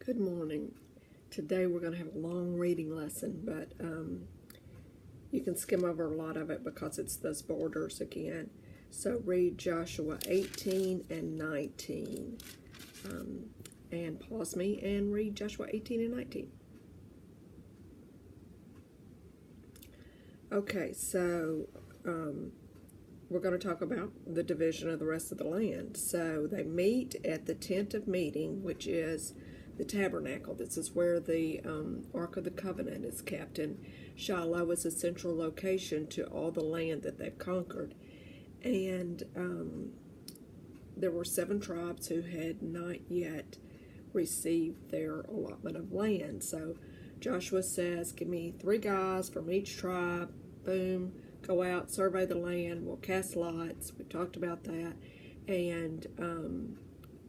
Good morning. Today we're going to have a long reading lesson, but you can skim over a lot of it because it's those borders again. So read Joshua 18 and 19. And pause me and read Joshua 18 and 19. Okay, so we're going to talk about the division of the rest of the land. So they meet at the tent of meeting, which is the tabernacle. This is where the Ark of the Covenant is kept, and Shiloh is a central location to all the land that they've conquered. And there were 7 tribes who had not yet received their allotment of land. So Joshua says, give me 3 guys from each tribe. Boom, go out, survey the land. We'll cast lots. We talked about that. And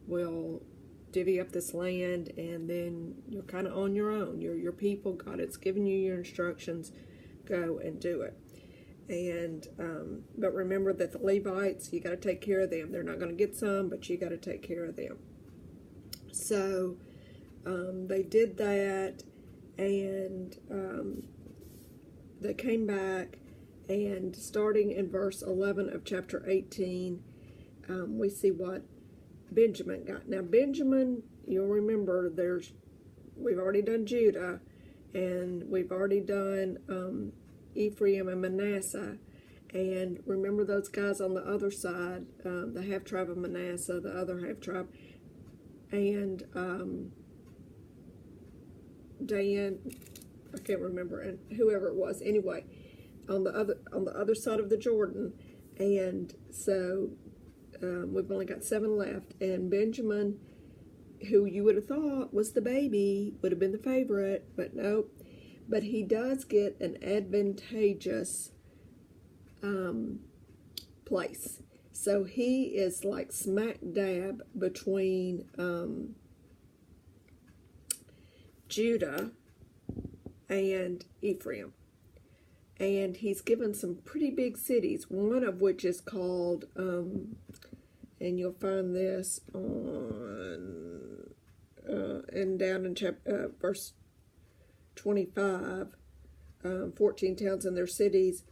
we'll divvy up this land, and then you're kind of on your own. You're your people. God has given you your instructions. Go and do it. And but remember that the Levites, you got to take care of them. They're not going to get some, but you got to take care of them. So they did that, and they came back, and starting in verse 11 of chapter 18, we see what Benjamin got. Now Benjamin, you'll remember, we've already done Judah, and we've already done Ephraim and Manasseh. And remember those guys on the other side, the half tribe of Manasseh, the other half tribe, and Dan, I can't remember, and whoever it was. Anyway, on the other side of the Jordan, and so we've only got 7 left. And Benjamin, who you would have thought was the baby, would have been the favorite, but nope. But he does get an advantageous place. So he is like smack dab between Judah and Ephraim. And he's given some pretty big cities, one of which is called, and you'll find this on, and down in verse 25, 14 towns and their cities.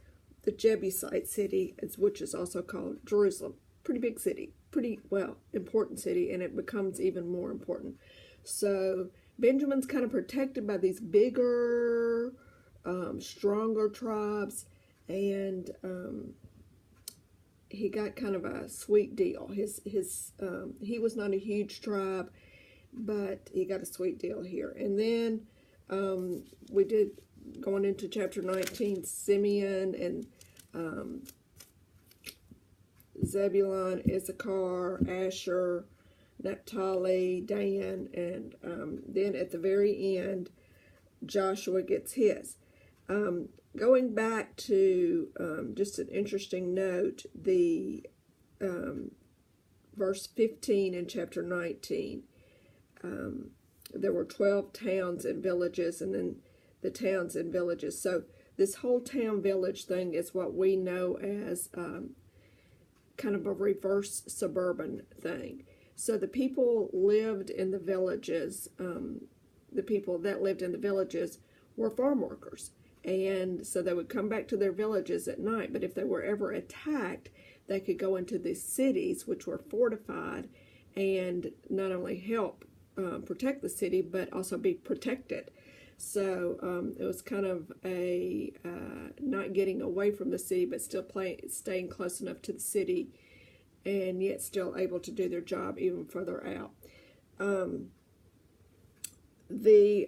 The Jebusite city, which is also called Jerusalem. Pretty big city, pretty, well, important city, and it becomes even more important. So Benjamin's kind of protected by these bigger, stronger tribes, and he got kind of a sweet deal. He was not a huge tribe, but he got a sweet deal here. And then we did, going into chapter 19, Simeon and Zebulun, Issachar, Asher, Naphtali, Dan, and then at the very end, Joshua gets his. Going back to just an interesting note, the verse 15 in chapter 19, there were 12 towns and villages, and then the towns and villages. So this whole town-village thing is what we know as kind of a reverse suburban thing. So the people lived in the villages, the people that lived in the villages were farm workers. And so they would come back to their villages at night, but if they were ever attacked, they could go into the cities, which were fortified, and not only help protect the city, but also be protected. So it was kind of a not getting away from the city, but still staying close enough to the city, and yet still able to do their job even further out. The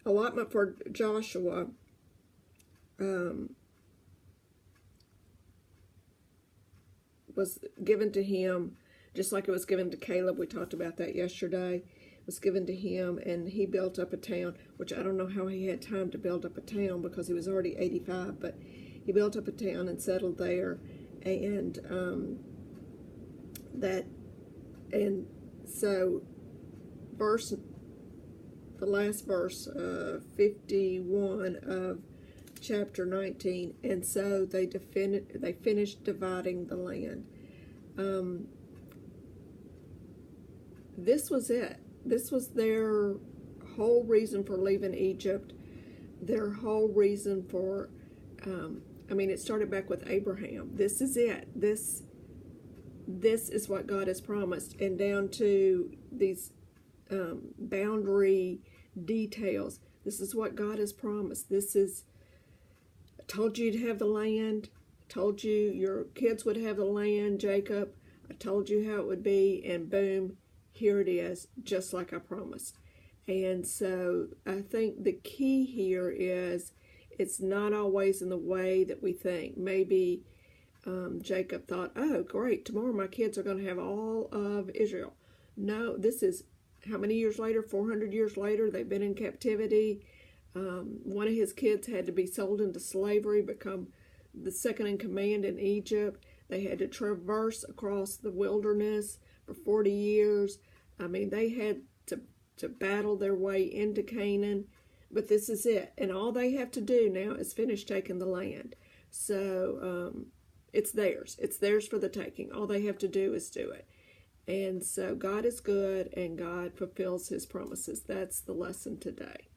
allotment for Joshua was given to him just like it was given to Caleb. We talked about that yesterday. It was given to him, and he built up a town, which I don't know how he had time to build up a town because he was already 85, but he built up a town and settled there. And so the last verse, 51 of chapter 19, and so they finished dividing the land. This was it. this was their whole reason for leaving Egypt, their whole reason for, it started back with Abraham. This is it. This is what God has promised, and down to these boundary details. This is what God has promised. This is, I told you to have the land. I told you your kids would have the land, Jacob. I told you how it would be, and boom, here it is, just like I promised. And so I think the key here is it's not always in the way that we think. Maybe Jacob thought, oh, great, tomorrow my kids are going to have all of Israel. No, this is how many years later? 400 years later, they've been in captivity. One of his kids had to be sold into slavery, become the second in command in Egypt. They had to traverse across the wilderness for 40 years. They had to battle their way into Canaan. But this is it. And all they have to do now is finish taking the land. So it's theirs. It's theirs for the taking. All they have to do is do it. And so God is good, and God fulfills his promises. That's the lesson today.